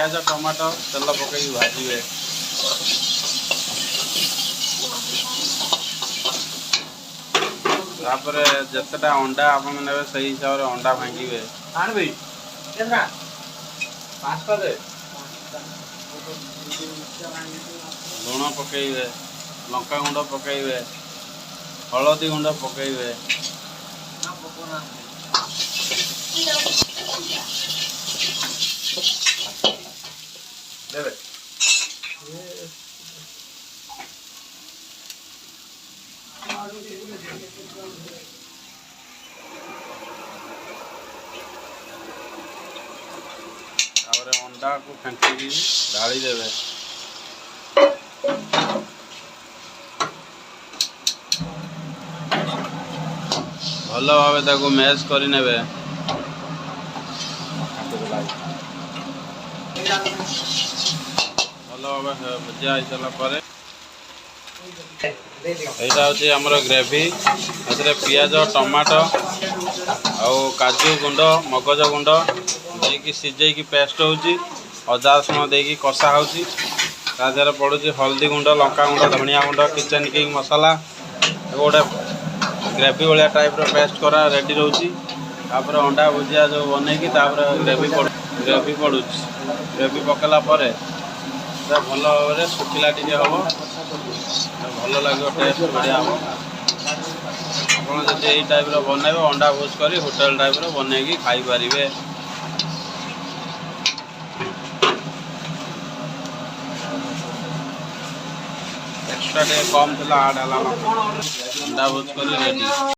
पियाज टमाटो तेल पकई भाजवे। तापर जितेटा अंडा आप ने सही हिसाब से अंडा भांगे लुण पकईबे लंका गुंड पकईबे हलदी गुंड पकईबे अंडा को फेंकी ढाली देवे। भल भाव मैश कर भल भाव भजा हो सारापर यहाँ हूँ आमर ग्रेवी पियाज टमाटो आउ काजू गुंड मगज गुंड देकी सीझे पेस्ट होची अदा रसुण देकी कषा होची तादेह पड़ुची हल्दी गुंड लंका गुंड धनिया गुंड किचन किंग मसाला गोटे ग्रेवी भाया टाइप पेस्ट करा रेडी रोची। तापर अंडा भुजिया जो बनईकी ग्रेवी पड़ू ग्रेवी पकेला भल भाव सुखिला टे हम भल लगे टेस्ट बढ़िया हम आप यही टाइप बनइबे अंडा भुज कर होटेल टाइप बनईकी खाई पारे। एक्स्ट्रा टे कम थी आड है अंडा भुज कर रेडी।